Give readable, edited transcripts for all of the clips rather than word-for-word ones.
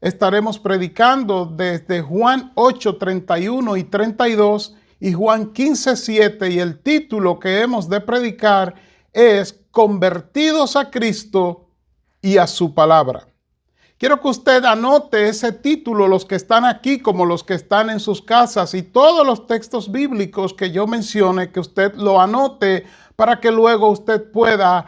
estaremos predicando desde Juan 8, 31 y 32 y Juan 15, 7, y el título que hemos de predicar es Convertidos a Cristo y a su palabra. Quiero que usted anote ese título, los que están aquí como los que están en sus casas, y todos los textos bíblicos que yo mencione, que usted lo anote para que luego usted pueda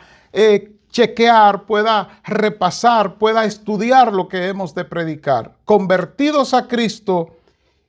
chequear, pueda repasar, pueda estudiar lo que hemos de predicar. Convertidos a Cristo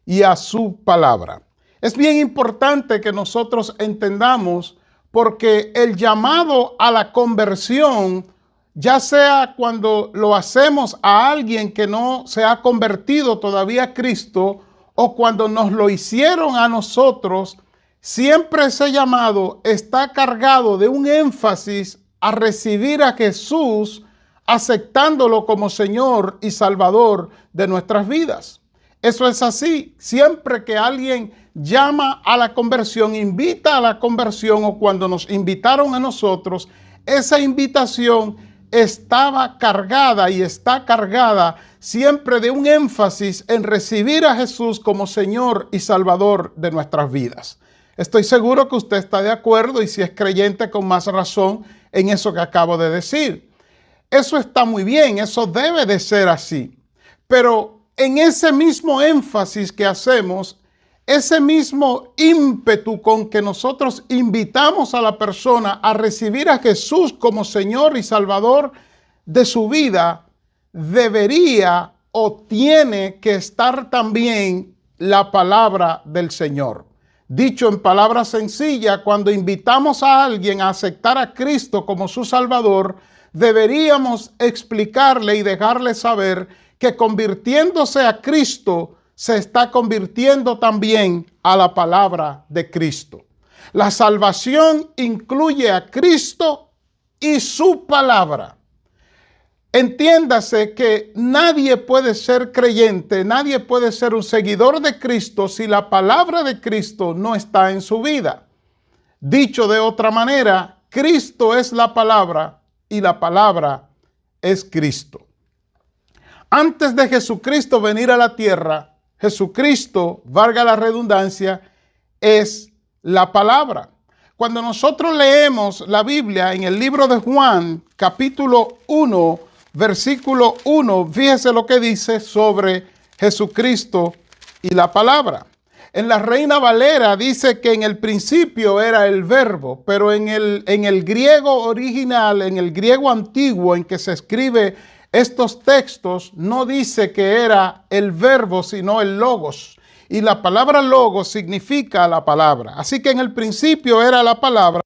y a su palabra. Es bien importante que nosotros entendamos, porque el llamado a la conversión, ya sea cuando lo hacemos a alguien que no se ha convertido todavía a Cristo o cuando nos lo hicieron a nosotros, siempre ese llamado está cargado de un énfasis a recibir a Jesús, aceptándolo como Señor y Salvador de nuestras vidas. Eso es así. Siempre que alguien llama a la conversión, invita a la conversión, o cuando nos invitaron a nosotros, esa invitación estaba cargada y está cargada siempre de un énfasis en recibir a Jesús como Señor y Salvador de nuestras vidas. Estoy seguro que usted está de acuerdo, y si es creyente, con más razón en eso que acabo de decir. Eso está muy bien, eso debe de ser así. Pero en ese mismo énfasis que hacemos, ese mismo ímpetu con que nosotros invitamos a la persona a recibir a Jesús como Señor y Salvador de su vida, debería o tiene que estar también la palabra del Señor. Dicho en palabras sencillas, cuando invitamos a alguien a aceptar a Cristo como su Salvador, deberíamos explicarle y dejarle saber que convirtiéndose a Cristo, se está convirtiendo también a la palabra de Cristo. La salvación incluye a Cristo y su palabra. Entiéndase que nadie puede ser creyente, nadie puede ser un seguidor de Cristo si la palabra de Cristo no está en su vida. Dicho de otra manera, Cristo es la palabra y la palabra es Cristo. Antes de Jesucristo venir a la tierra, Jesucristo, valga la redundancia, es la palabra. Cuando nosotros leemos la Biblia en el libro de Juan, capítulo 1, versículo 1, fíjese lo que dice sobre Jesucristo y la palabra. En la Reina Valera dice que en el principio era el verbo, pero en el griego original, en el griego antiguo en que se escribe estos textos, no dice que era el verbo, sino el logos. Y la palabra logos significa la palabra. Así que en el principio era la palabra,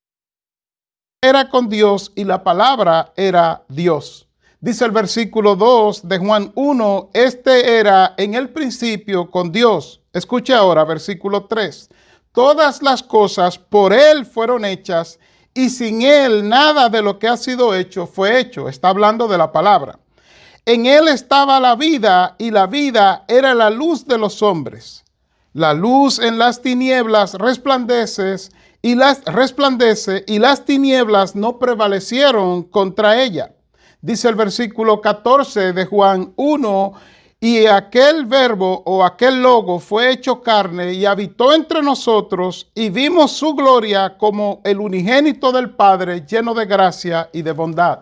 era con Dios, y la palabra era Dios. Dice el versículo 2 de Juan 1, este era en el principio con Dios. Escuche ahora, versículo 3. Todas las cosas por Él fueron hechas, y sin Él nada de lo que ha sido hecho fue hecho. Está hablando de la palabra. En Él estaba la vida, y la vida era la luz de los hombres. La luz en las tinieblas resplandece, y las tinieblas no prevalecieron contra ella. Dice el versículo 14 de Juan 1, y aquel verbo o aquel logo fue hecho carne y habitó entre nosotros, y vimos su gloria como el unigénito del Padre, lleno de gracia y de bondad.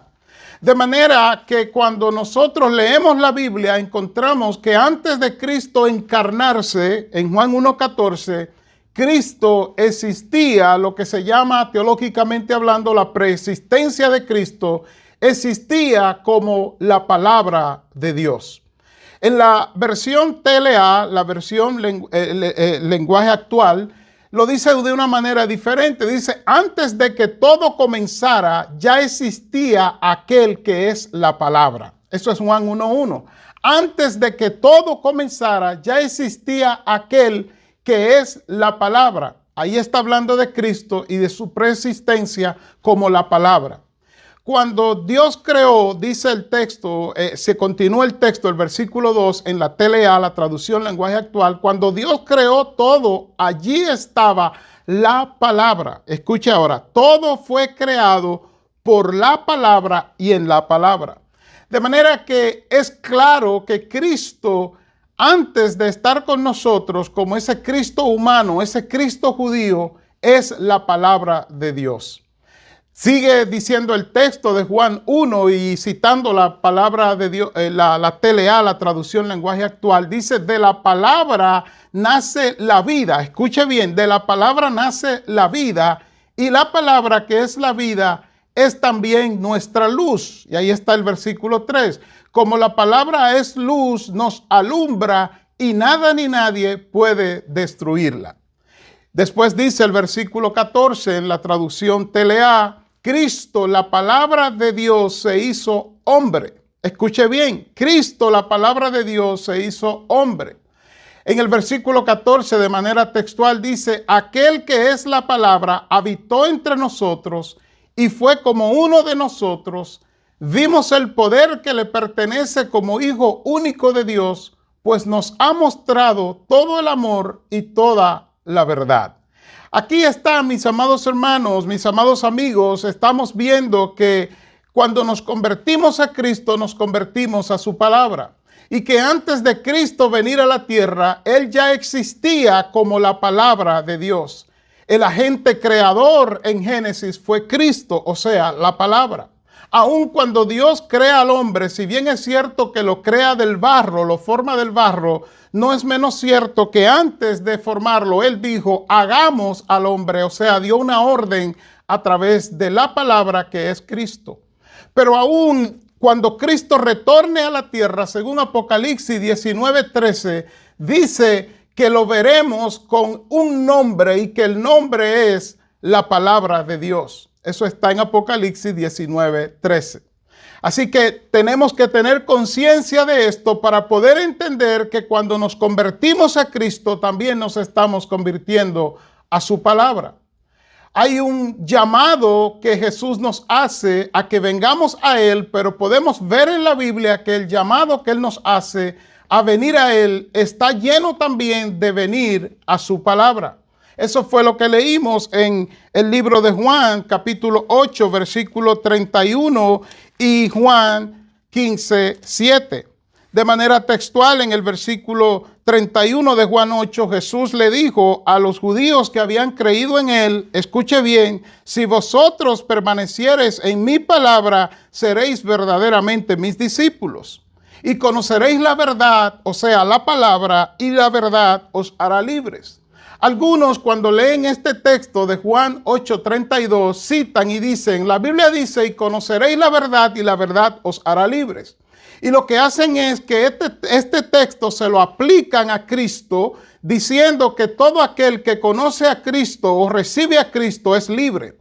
De manera que cuando nosotros leemos la Biblia, encontramos que antes de Cristo encarnarse, en Juan 1:14, Cristo existía, lo que se llama teológicamente hablando la preexistencia de Cristo, existía como la palabra de Dios. En la versión TLA, la versión lenguaje actual, lo dice de una manera diferente. Dice, antes de que todo comenzara, ya existía aquel que es la palabra. Eso es Juan 1:1. Antes de que todo comenzara, ya existía aquel que es la palabra. Ahí está hablando de Cristo y de su preexistencia como la palabra. Cuando Dios creó, dice el texto, se continúa el texto, el versículo 2 en la TLA, la traducción lenguaje actual. Cuando Dios creó todo, allí estaba la palabra. Escuche ahora, todo fue creado por la palabra y en la palabra. De manera que es claro que Cristo, antes de estar con nosotros como ese Cristo humano, ese Cristo judío, es la palabra de Dios. Sigue diciendo el texto de Juan 1 y citando la palabra de Dios, la TLA, la traducción lenguaje actual, dice: de la palabra nace la vida. Escuche bien, de la palabra nace la vida, y la palabra que es la vida es también nuestra luz. Y ahí está el versículo 3. Como la palabra es luz, nos alumbra y nada ni nadie puede destruirla. Después dice el versículo 14 en la traducción TLA: Cristo, la palabra de Dios, se hizo hombre. Escuche bien, Cristo, la palabra de Dios, se hizo hombre. En el versículo 14, de manera textual, dice: aquel que es la palabra habitó entre nosotros y fue como uno de nosotros. Vimos el poder que le pertenece como Hijo único de Dios, pues nos ha mostrado todo el amor y toda la verdad. Aquí está, mis amados hermanos, mis amados amigos, estamos viendo que cuando nos convertimos a Cristo, nos convertimos a su palabra. Y que antes de Cristo venir a la tierra, Él ya existía como la palabra de Dios. El agente creador en Génesis fue Cristo, o sea, la palabra. Aun cuando Dios crea al hombre, si bien es cierto que lo crea del barro, lo forma del barro, no es menos cierto que antes de formarlo, Él dijo: hagamos al hombre, o sea, dio una orden a través de la palabra que es Cristo. Pero aún cuando Cristo retorne a la tierra, según Apocalipsis 19:13, dice que lo veremos con un nombre y que el nombre es la palabra de Dios. Eso está en Apocalipsis 19:13. Así que tenemos que tener conciencia de esto para poder entender que cuando nos convertimos a Cristo, también nos estamos convirtiendo a su palabra. Hay un llamado que Jesús nos hace a que vengamos a Él, pero podemos ver en la Biblia que el llamado que Él nos hace a venir a Él está lleno también de venir a su palabra. Eso fue lo que leímos en el libro de Juan, capítulo 8, versículo 31 y Juan 15:7. De manera textual, en el versículo 31 de Juan 8, Jesús le dijo a los judíos que habían creído en Él: escuche bien, si vosotros permaneciereis en mi palabra, seréis verdaderamente mis discípulos. Y conoceréis la verdad, o sea, la palabra, y la verdad os hará libres. Algunos, cuando leen este texto de Juan 8:32, citan y dicen: la Biblia dice: y conoceréis la verdad y la verdad os hará libres. Y lo que hacen es que este texto se lo aplican a Cristo, diciendo que todo aquel que conoce a Cristo o recibe a Cristo es libre.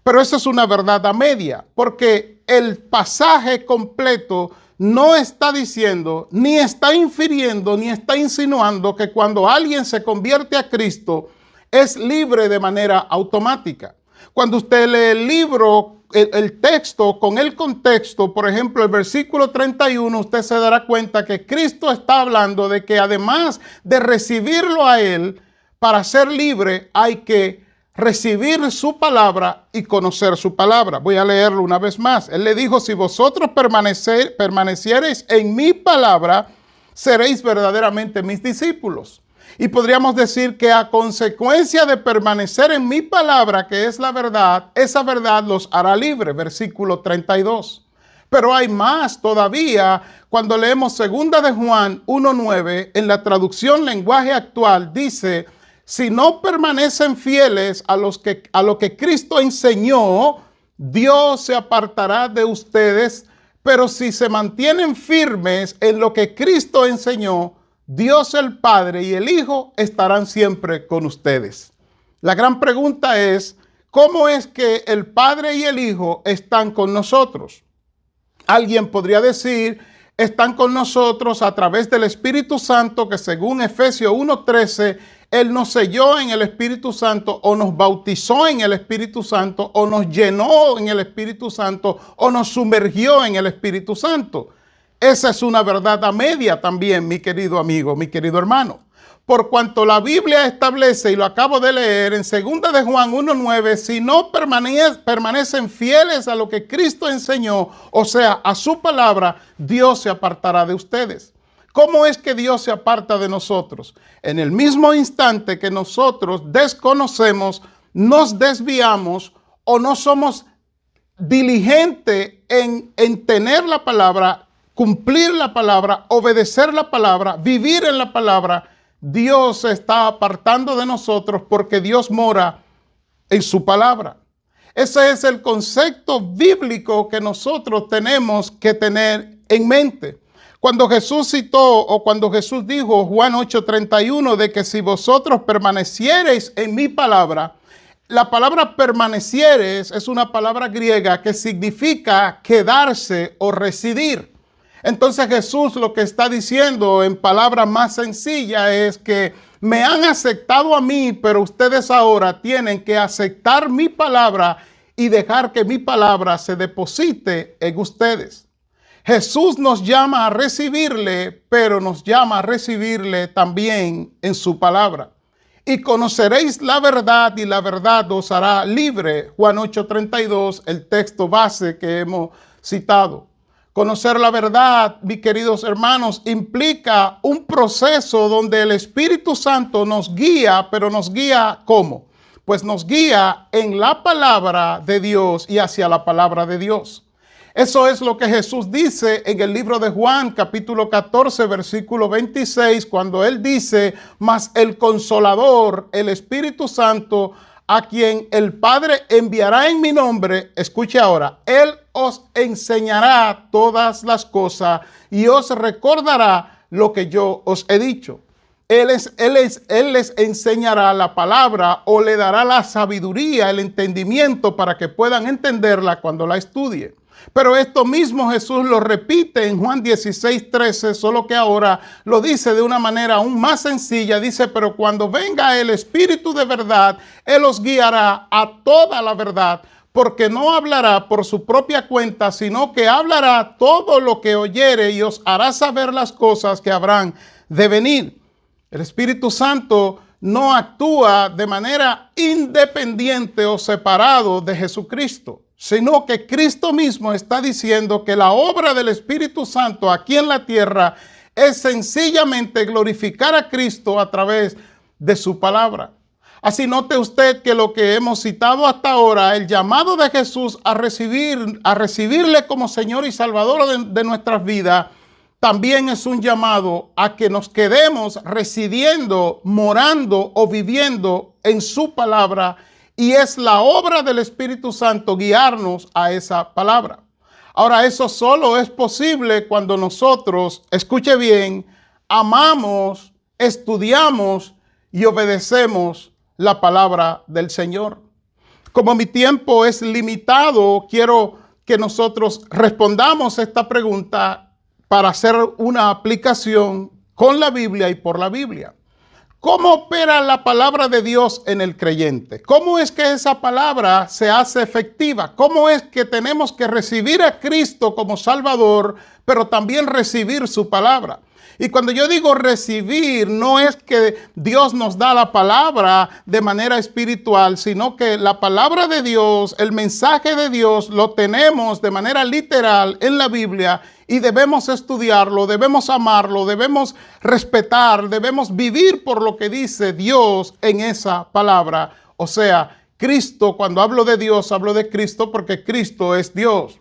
Pero eso es una verdad a media, porque el pasaje completo no está diciendo, ni está infiriendo, ni está insinuando que cuando alguien se convierte a Cristo es libre de manera automática. Cuando usted lee el libro, el texto con el contexto, por ejemplo, el versículo 31, usted se dará cuenta que Cristo está hablando de que además de recibirlo a Él, para ser libre hay que recibir su palabra y conocer su palabra. Voy a leerlo una vez más. Él le dijo: si vosotros permaneciereis en mi palabra, seréis verdaderamente mis discípulos. Y podríamos decir que a consecuencia de permanecer en mi palabra, que es la verdad, esa verdad los hará libres. Versículo 32. Pero hay más todavía. Cuando leemos 2 de Juan 1:9, en la traducción lenguaje actual, dice: si no permanecen fieles a lo que Cristo enseñó, Dios se apartará de ustedes. Pero si se mantienen firmes en lo que Cristo enseñó, Dios el Padre y el Hijo estarán siempre con ustedes. La gran pregunta es: ¿cómo es que el Padre y el Hijo están con nosotros? Alguien podría decir: están con nosotros a través del Espíritu Santo, que según Efesios 1:13, Él nos selló en el Espíritu Santo, o nos bautizó en el Espíritu Santo, o nos llenó en el Espíritu Santo, o nos sumergió en el Espíritu Santo. Esa es una verdad a media también, mi querido amigo, mi querido hermano. Por cuanto la Biblia establece, y lo acabo de leer en 2 de Juan 1:9, si no permanecen fieles a lo que Cristo enseñó, o sea, a su palabra, Dios se apartará de ustedes. ¿Cómo es que Dios se aparta de nosotros? En el mismo instante que nosotros desconocemos, nos desviamos o no somos diligentes en tener la palabra, cumplir la palabra, obedecer la palabra, vivir en la palabra, Dios se está apartando de nosotros porque Dios mora en su palabra. Ese es el concepto bíblico que nosotros tenemos que tener en mente. Cuando Jesús citó o cuando Jesús dijo, Juan 8:31, de que si vosotros permaneciereis en mi palabra, la palabra permanecieres es una palabra griega que significa quedarse o residir. Entonces Jesús lo que está diciendo en palabras más sencillas es que me han aceptado a mí, pero ustedes ahora tienen que aceptar mi palabra y dejar que mi palabra se deposite en ustedes. Jesús nos llama a recibirle, pero nos llama a recibirle también en su palabra. Y conoceréis la verdad y la verdad os hará libre. Juan 8:32, el texto base que hemos citado. Conocer la verdad, mis queridos hermanos, implica un proceso donde el Espíritu Santo nos guía, pero nos guía ¿cómo? Pues nos guía en la palabra de Dios y hacia la palabra de Dios. Eso es lo que Jesús dice en el libro de Juan, capítulo 14, versículo 26, cuando Él dice, mas el Consolador, el Espíritu Santo, a quien el Padre enviará en mi nombre, escuche ahora, Él os enseñará todas las cosas y os recordará lo que yo os he dicho. Él les enseñará la palabra o le dará la sabiduría, el entendimiento para que puedan entenderla cuando la estudien. Pero esto mismo Jesús lo repite en Juan 16:13, solo que ahora lo dice de una manera aún más sencilla. Dice, pero cuando venga el Espíritu de verdad, Él os guiará a toda la verdad, porque no hablará por su propia cuenta, sino que hablará todo lo que oyere y os hará saber las cosas que habrán de venir. El Espíritu Santo no actúa de manera independiente o separado de Jesucristo, sino que Cristo mismo está diciendo que la obra del Espíritu Santo aquí en la tierra es sencillamente glorificar a Cristo a través de su palabra. Así note usted que lo que hemos citado hasta ahora, el llamado de Jesús a recibirle como Señor y Salvador de nuestras vidas, también es un llamado a que nos quedemos residiendo, morando o viviendo en su palabra. Y es la obra del Espíritu Santo guiarnos a esa palabra. Ahora, eso solo es posible cuando nosotros, escuche bien, amamos, estudiamos y obedecemos la palabra del Señor. Como mi tiempo es limitado, quiero que nosotros respondamos esta pregunta para hacer una aplicación con la Biblia y por la Biblia. ¿Cómo opera la palabra de Dios en el creyente? ¿Cómo es que esa palabra se hace efectiva? ¿Cómo es que tenemos que recibir a Cristo como Salvador, pero también recibir su palabra? Y cuando yo digo recibir, no es que Dios nos da la palabra de manera espiritual, sino que la palabra de Dios, el mensaje de Dios, lo tenemos de manera literal en la Biblia y debemos estudiarlo, debemos amarlo, debemos respetar, debemos vivir por lo que dice Dios en esa palabra. O sea, Cristo, cuando hablo de Dios, hablo de Cristo porque Cristo es Dios.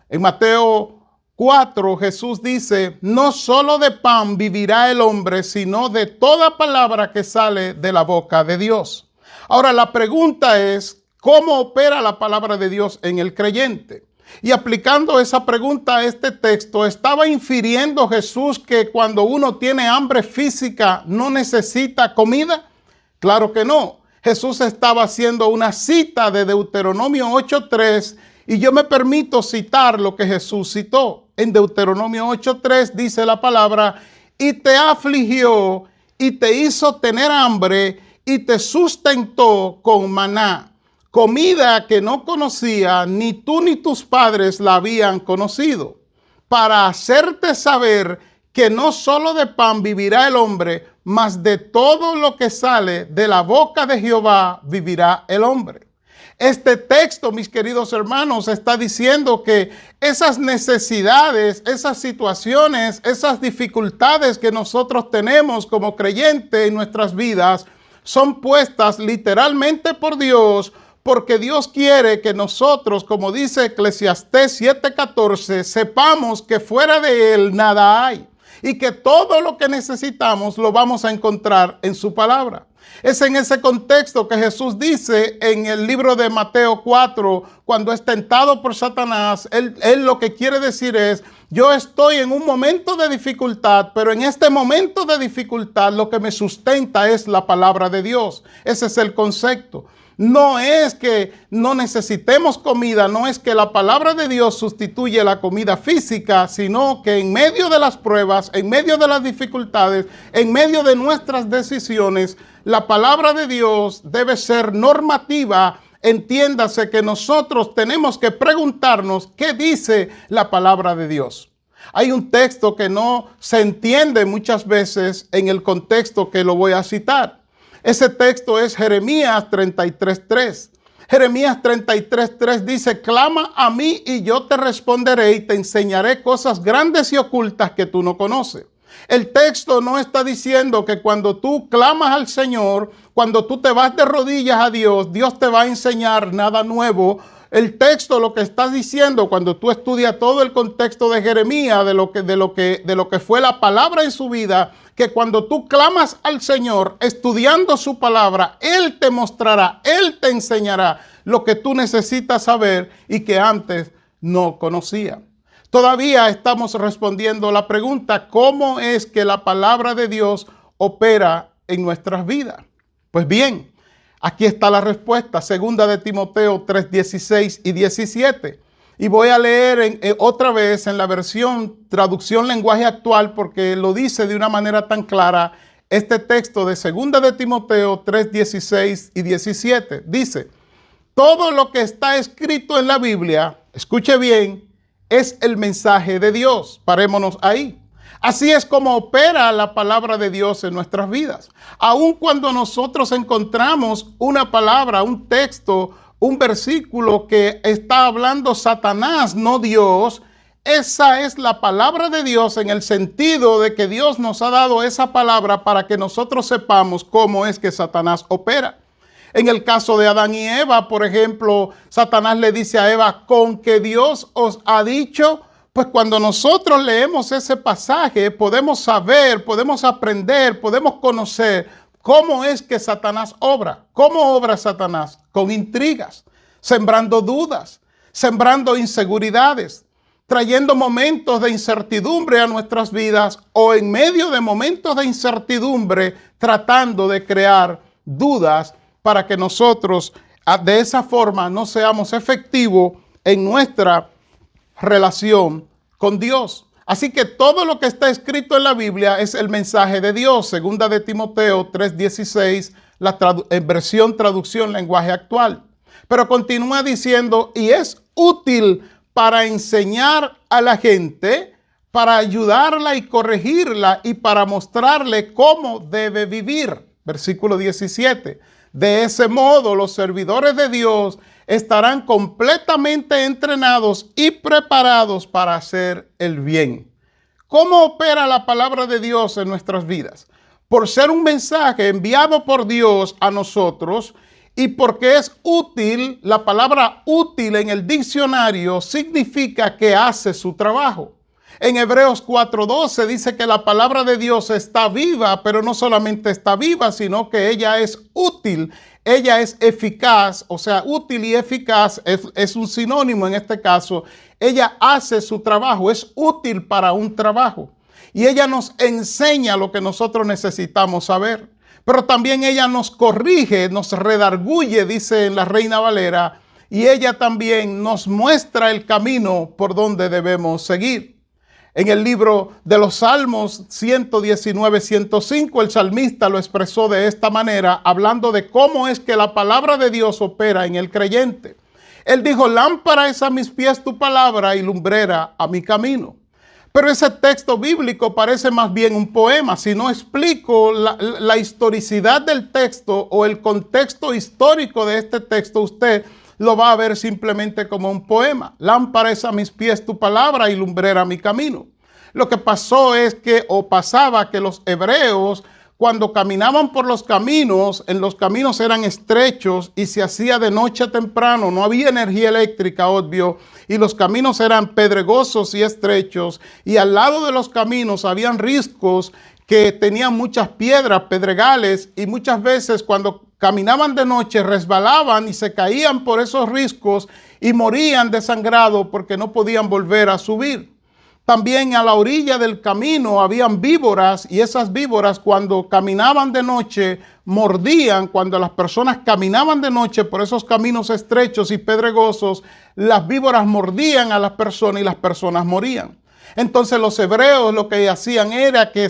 En Mateo 4, Jesús dice, no solo de pan vivirá el hombre, sino de toda palabra que sale de la boca de Dios. Ahora, la pregunta es, ¿cómo opera la palabra de Dios en el creyente? Y aplicando esa pregunta a este texto, ¿estaba infiriendo Jesús que cuando uno tiene hambre física no necesita comida? Claro que no. Jesús estaba haciendo una cita de Deuteronomio 8:3 y yo me permito citar lo que Jesús citó. En Deuteronomio 8:3 dice la palabra, y te afligió y te hizo tener hambre y te sustentó con maná, comida que no conocía, ni tú ni tus padres la habían conocido, para hacerte saber que no solo de pan vivirá el hombre, mas de todo lo que sale de la boca de Jehová vivirá el hombre. Este texto, mis queridos hermanos, está diciendo que esas necesidades, esas situaciones, esas dificultades que nosotros tenemos como creyentes en nuestras vidas son puestas literalmente por Dios, porque Dios quiere que nosotros, como dice Eclesiastés 7:14, sepamos que fuera de Él nada hay y que todo lo que necesitamos lo vamos a encontrar en su palabra. Es en ese contexto que Jesús dice en el libro de Mateo 4, cuando es tentado por Satanás, él lo que quiere decir es: yo estoy en un momento de dificultad, pero en este momento de dificultad lo que me sustenta es la palabra de Dios. Ese es el concepto. No es que no necesitemos comida, no es que la palabra de Dios sustituye la comida física, sino que en medio de las pruebas, en medio de las dificultades, en medio de nuestras decisiones, la palabra de Dios debe ser normativa. Entiéndase que nosotros tenemos que preguntarnos qué dice la palabra de Dios. Hay un texto que no se entiende muchas veces en el contexto que lo voy a citar. Ese texto es Jeremías 33:3. Jeremías 33:3 dice: clama a mí y yo te responderé y te enseñaré cosas grandes y ocultas que tú no conoces. El texto no está diciendo que cuando tú clamas al Señor, cuando tú te vas de rodillas a Dios, Dios te va a enseñar nada nuevo. El texto lo que está diciendo, cuando tú estudias todo el contexto de Jeremías, de lo que fue la palabra en su vida, que cuando tú clamas al Señor estudiando su palabra, Él te mostrará, Él te enseñará lo que tú necesitas saber y que antes no conocía. Todavía estamos respondiendo la pregunta: ¿cómo es que la palabra de Dios opera en nuestras vidas? Pues bien, aquí está la respuesta, 2 de Timoteo 3:16 y 17. Y voy a leer otra vez en la versión traducción lenguaje actual, porque lo dice de una manera tan clara. Este texto de 2 de Timoteo 3:16 y 17 dice: todo lo que está escrito en la Biblia, escuche bien, es el mensaje de Dios. Parémonos ahí. Así es como opera la palabra de Dios en nuestras vidas. Aun cuando nosotros encontramos una palabra, un texto, un versículo que está hablando Satanás, no Dios, esa es la palabra de Dios en el sentido de que Dios nos ha dado esa palabra para que nosotros sepamos cómo es que Satanás opera. En el caso de Adán y Eva, por ejemplo, Satanás le dice a Eva: con que Dios os ha dicho. Pues cuando nosotros leemos ese pasaje, podemos saber, podemos aprender, podemos conocer cómo es que Satanás obra. ¿Cómo obra Satanás? Con intrigas, sembrando dudas, sembrando inseguridades, trayendo momentos de incertidumbre a nuestras vidas, o en medio de momentos de incertidumbre tratando de crear dudas para que nosotros de esa forma no seamos efectivos en nuestra relación con Dios. Así que todo lo que está escrito en la Biblia es el mensaje de Dios. 2 de Timoteo 3:16, en versión traducción lenguaje actual. Pero continúa diciendo: y es útil para enseñar a la gente, para ayudarla y corregirla y para mostrarle cómo debe vivir. Versículo 17. De ese modo, los servidores de Dios estarán completamente entrenados y preparados para hacer el bien. ¿Cómo opera la palabra de Dios en nuestras vidas? Por ser un mensaje enviado por Dios a nosotros y porque es útil. La palabra útil en el diccionario significa que hace su trabajo. En Hebreos 4:12 dice que la palabra de Dios está viva, pero no solamente está viva, sino que ella es útil, ella es eficaz. O sea, útil y eficaz es un sinónimo en este caso. Ella hace su trabajo, es útil para un trabajo. Y ella nos enseña lo que nosotros necesitamos saber. Pero también ella nos corrige, nos redarguye, dice en la Reina Valera, y ella también nos muestra el camino por donde debemos seguir. En el libro de los Salmos 119, 105, el salmista lo expresó de esta manera, hablando de cómo es que la palabra de Dios opera en el creyente. Él dijo: lámpara es a mis pies tu palabra y lumbrera a mi camino. Pero ese texto bíblico parece más bien un poema. Si no explico la historicidad del texto o el contexto histórico de este texto, usted lo va a ver simplemente como un poema. Lámpara es a mis pies tu palabra y lumbrera mi camino. Lo que pasó es que, o pasaba que los hebreos, cuando caminaban por los caminos, en los caminos eran estrechos y se hacía de noche temprano, no había energía eléctrica, obvio, y los caminos eran pedregosos y estrechos, y al lado de los caminos habían riscos que tenían muchas piedras, pedregales, y muchas veces cuando caminaban de noche resbalaban y se caían por esos riscos y morían desangrados porque no podían volver a subir. También a la orilla del camino habían víboras, y esas víboras cuando caminaban de noche mordían. Cuando las personas caminaban de noche por esos caminos estrechos y pedregosos, las víboras mordían a las personas y las personas morían. Entonces los hebreos lo que hacían era que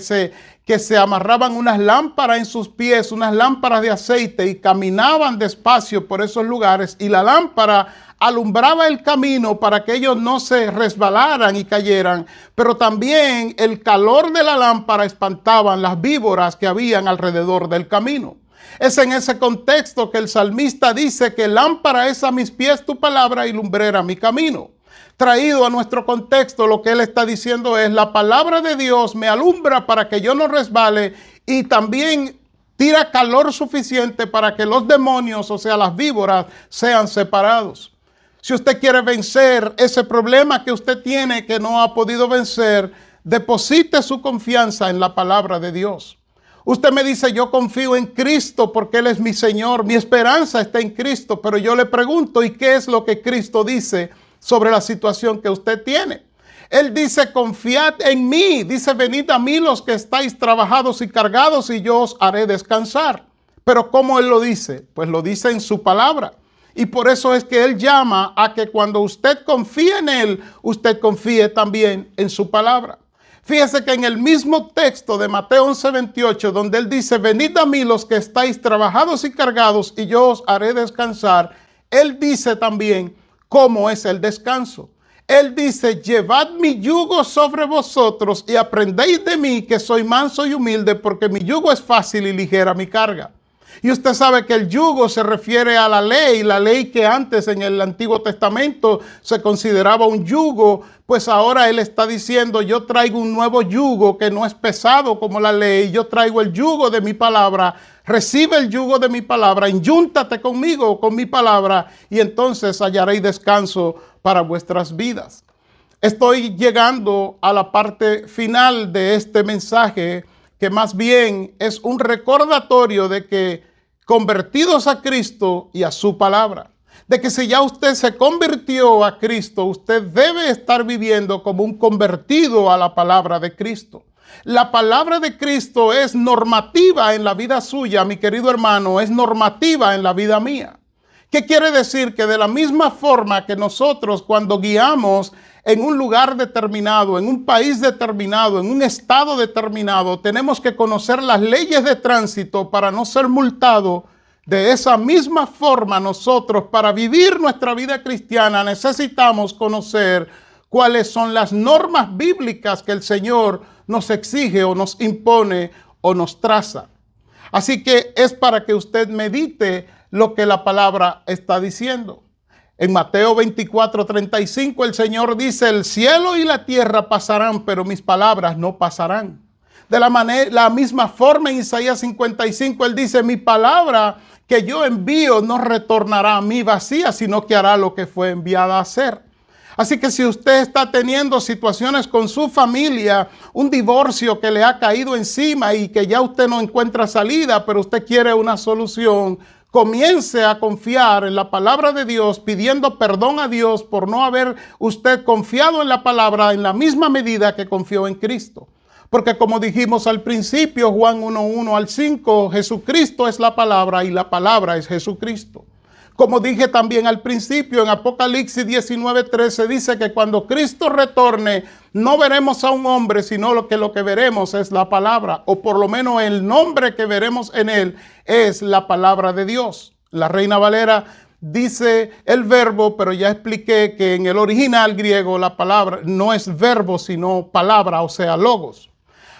se amarraban unas lámparas en sus pies, unas lámparas de aceite, y caminaban despacio por esos lugares, y la lámpara alumbraba el camino para que ellos no se resbalaran y cayeran, pero también el calor de la lámpara espantaban las víboras que habían alrededor del camino. Es en ese contexto que el salmista dice que lámpara es a mis pies tu palabra y lumbrera mi camino. Traído a nuestro contexto, lo que él está diciendo es: la palabra de Dios me alumbra para que yo no resbale, y también tira calor suficiente para que los demonios, o sea, las víboras, sean separados. Si usted quiere vencer ese problema que usted tiene que no ha podido vencer, deposite su confianza en la palabra de Dios. Usted me dice: yo confío en Cristo porque Él es mi Señor, mi esperanza está en Cristo. Pero yo le pregunto: ¿y qué es lo que Cristo dice sobre la situación que usted tiene? Él dice: confiad en mí. Dice: venid a mí los que estáis trabajados y cargados y yo os haré descansar. Pero ¿cómo Él lo dice? Pues lo dice en su palabra. Y por eso es que Él llama a que cuando usted confíe en Él, usted confíe también en su palabra. Fíjese que en el mismo texto de Mateo 11:28, donde Él dice: venid a mí los que estáis trabajados y cargados y yo os haré descansar, Él dice también cómo es el descanso. Él dice: llevad mi yugo sobre vosotros y aprendéis de mí, que soy manso y humilde, porque mi yugo es fácil y ligera mi carga. Y usted sabe que el yugo se refiere a la ley que antes en el Antiguo Testamento se consideraba un yugo, pues ahora Él está diciendo: yo traigo un nuevo yugo que no es pesado como la ley, yo traigo el yugo de mi palabra, recibe el yugo de mi palabra, inyúntate conmigo, con mi palabra, y entonces hallaréis descanso para vuestras vidas. Estoy llegando a la parte final de este mensaje, que más bien es un recordatorio de que convertidos a Cristo y a su palabra, de que si ya usted se convirtió a Cristo, usted debe estar viviendo como un convertido a la palabra de Cristo. La palabra de Cristo es normativa en la vida suya, mi querido hermano, es normativa en la vida mía. ¿Qué quiere decir? Que de la misma forma que nosotros, cuando guiamos en un lugar determinado, en un país determinado, en un estado determinado, tenemos que conocer las leyes de tránsito para no ser multados. De esa misma forma, nosotros, para vivir nuestra vida cristiana, necesitamos conocer cuáles son las normas bíblicas que el Señor nos exige o nos impone o nos traza. Así que es para que usted medite lo que la palabra está diciendo. En Mateo 24:35 el Señor dice: el cielo y la tierra pasarán, pero mis palabras no pasarán. De la misma forma, en Isaías 55 Él dice: mi palabra que yo envío no retornará a mí vacía, sino que hará lo que fue enviada a hacer. Así que si usted está teniendo situaciones con su familia, un divorcio que le ha caído encima y que ya usted no encuentra salida, pero usted quiere una solución, comience a confiar en la palabra de Dios, pidiendo perdón a Dios por no haber usted confiado en la palabra en la misma medida que confió en Cristo. Porque como dijimos al principio, Juan 1:1-5, Jesucristo es la palabra y la palabra es Jesucristo. Como dije también al principio, en Apocalipsis 19:13 dice que cuando Cristo retorne, no veremos a un hombre, sino lo que veremos es la palabra, o por lo menos el nombre que veremos en él es la palabra de Dios. La Reina Valera dice el verbo, pero ya expliqué que en el original griego la palabra no es verbo, sino palabra, o sea, logos.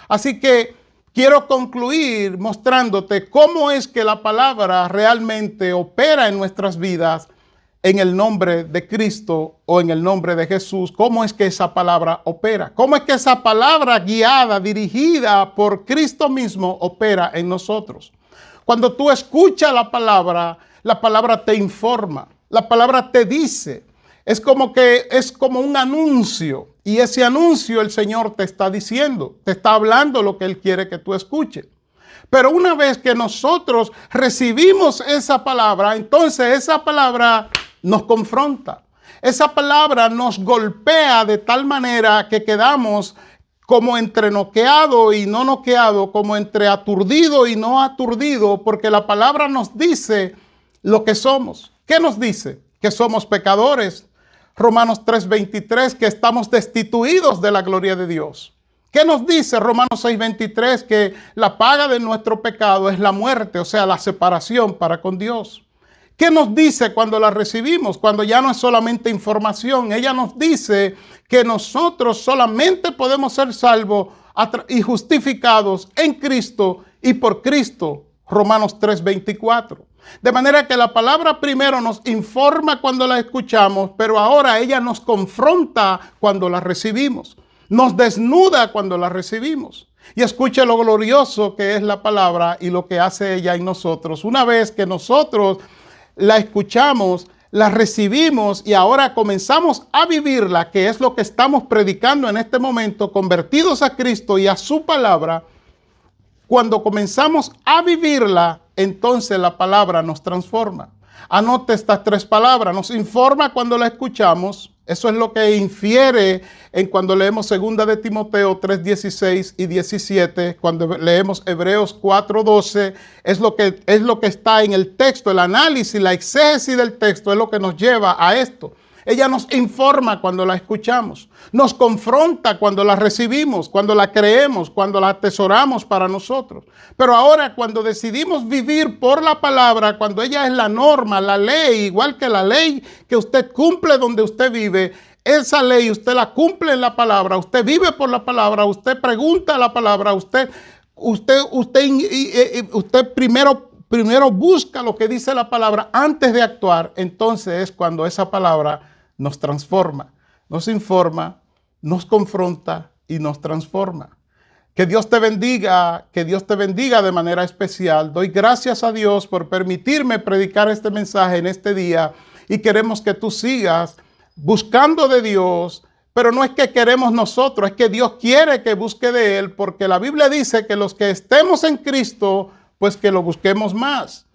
Así que quiero concluir mostrándote cómo es que la palabra realmente opera en nuestras vidas en el nombre de Cristo o en el nombre de Jesús. ¿Cómo es que esa palabra opera? ¿Cómo es que esa palabra guiada, dirigida por Cristo mismo opera en nosotros? Cuando tú escuchas la palabra te informa, la palabra te dice. Es como un anuncio, y ese anuncio el Señor te está diciendo, te está hablando lo que Él quiere que tú escuches. Pero una vez que nosotros recibimos esa palabra, entonces esa palabra nos confronta. Esa palabra nos golpea de tal manera que quedamos como entre noqueado y no noqueado, como entre aturdido y no aturdido, porque la palabra nos dice lo que somos. ¿Qué nos dice? Que somos pecadores. Romanos 3:23, que estamos destituidos de la gloria de Dios. ¿Qué nos dice Romanos 6:23? Que la paga de nuestro pecado es la muerte, o sea, la separación para con Dios. ¿Qué nos dice cuando la recibimos? Cuando ya no es solamente información. Ella nos dice que nosotros solamente podemos ser salvos y justificados en Cristo y por Cristo. Romanos 3:24. De manera que la palabra primero nos informa cuando la escuchamos, pero ahora ella nos confronta cuando la recibimos. Nos desnuda cuando la recibimos. Y escuche lo glorioso que es la palabra y lo que hace ella en nosotros. Una vez que nosotros la escuchamos, la recibimos y ahora comenzamos a vivirla, que es lo que estamos predicando en este momento, convertidos a Cristo y a su palabra. Cuando comenzamos a vivirla, entonces la palabra nos transforma. Anote estas tres palabras. Nos informa cuando la escuchamos. Eso es lo que infiere en cuando leemos 2 de Timoteo 3:16 y 17. Cuando leemos Hebreos 4:12, es lo que está en el texto. El análisis, la exégesis del texto es lo que nos lleva a esto. Ella nos informa cuando la escuchamos, nos confronta cuando la recibimos, cuando la creemos, cuando la atesoramos para nosotros. Pero ahora cuando decidimos vivir por la palabra, cuando ella es la norma, la ley, igual que la ley que usted cumple donde usted vive, esa ley usted la cumple en la palabra, usted vive por la palabra, usted pregunta la palabra, usted primero busca lo que dice la palabra antes de actuar. Entonces es cuando esa palabra nos transforma, nos informa, nos confronta y nos transforma. Que Dios te bendiga de manera especial. Doy gracias a Dios por permitirme predicar este mensaje en este día y queremos que tú sigas buscando de Dios, pero no es que queremos nosotros, es que Dios quiere que busque de Él, porque la Biblia dice que los que estemos en Cristo, pues que lo busquemos más.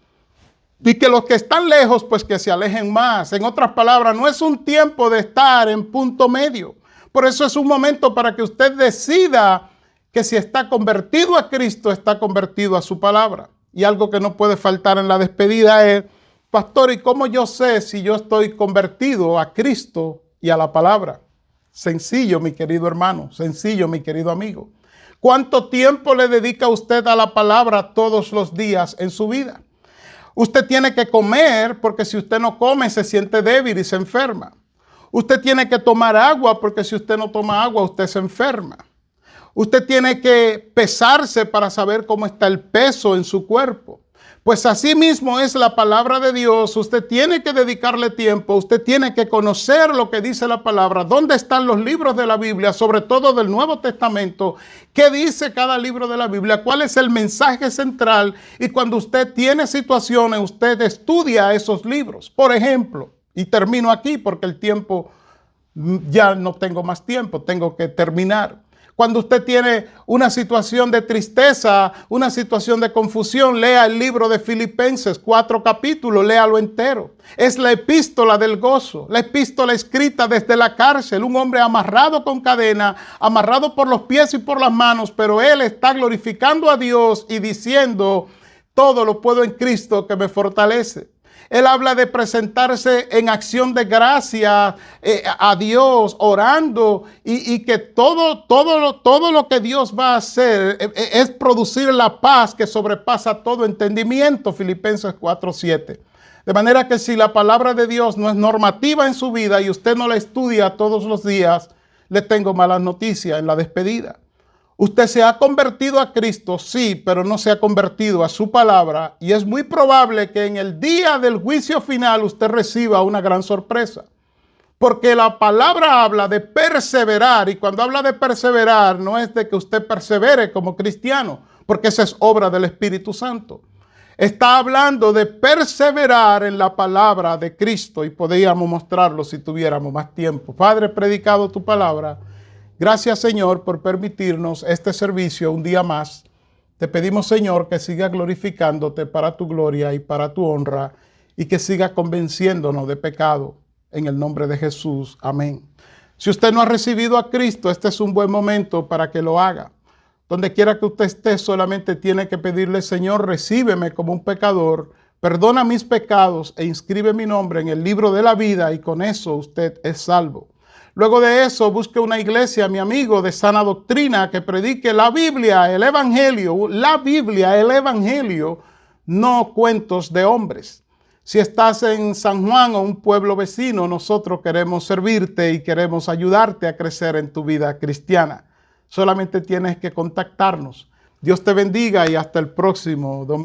Y que los que están lejos, pues que se alejen más. En otras palabras, no es un tiempo de estar en punto medio. Por eso es un momento para que usted decida que si está convertido a Cristo, está convertido a su palabra. Y algo que no puede faltar en la despedida es, pastor, ¿y cómo yo sé si yo estoy convertido a Cristo y a la palabra? Sencillo, mi querido hermano, sencillo, mi querido amigo. ¿Cuánto tiempo le dedica usted a la palabra todos los días en su vida? Usted tiene que comer, porque si usted no come se siente débil y se enferma. Usted tiene que tomar agua, porque si usted no toma agua usted se enferma. Usted tiene que pesarse para saber cómo está el peso en su cuerpo. Pues así mismo es la palabra de Dios. Usted tiene que dedicarle tiempo, usted tiene que conocer lo que dice la palabra. ¿Dónde están los libros de la Biblia, sobre todo del Nuevo Testamento? ¿Qué dice cada libro de la Biblia? ¿Cuál es el mensaje central? Y cuando usted tiene situaciones, usted estudia esos libros. Por ejemplo, y termino aquí porque el tiempo, ya no tengo más tiempo, tengo que terminar. Cuando usted tiene una situación de tristeza, una situación de confusión, lea el libro de Filipenses, 4 capítulos, léalo entero. Es la epístola del gozo, la epístola escrita desde la cárcel, un hombre amarrado con cadena, amarrado por los pies y por las manos, pero él está glorificando a Dios y diciendo, todo lo puedo en Cristo que me fortalece. Él habla de presentarse en acción de gracia a Dios, orando, y que todo lo que Dios va a hacer es producir la paz que sobrepasa todo entendimiento. Filipenses 4:7. De manera que si la palabra de Dios no es normativa en su vida y usted no la estudia todos los días, le tengo malas noticias en la despedida. Usted se ha convertido a Cristo, sí, pero no se ha convertido a su palabra, y es muy probable que en el día del juicio final usted reciba una gran sorpresa. Porque la palabra habla de perseverar, y cuando habla de perseverar no es de que usted persevere como cristiano, porque esa es obra del Espíritu Santo. Está hablando de perseverar en la palabra de Cristo, y podríamos mostrarlo si tuviéramos más tiempo. Padre, he predicado tu palabra. Gracias, Señor, por permitirnos este servicio un día más. Te pedimos, Señor, que siga glorificándote para tu gloria y para tu honra, y que siga convenciéndonos de pecado. En el nombre de Jesús. Amén. Si usted no ha recibido a Cristo, este es un buen momento para que lo haga. Donde quiera que usted esté, solamente tiene que pedirle: Señor, recíbeme como un pecador, perdona mis pecados e inscribe mi nombre en el libro de la vida, y con eso usted es salvo. Luego de eso, busque una iglesia, mi amigo, de sana doctrina, que predique la Biblia, el Evangelio, no cuentos de hombres. Si estás en San Juan o un pueblo vecino, nosotros queremos servirte y queremos ayudarte a crecer en tu vida cristiana. Solamente tienes que contactarnos. Dios te bendiga y hasta el próximo domingo.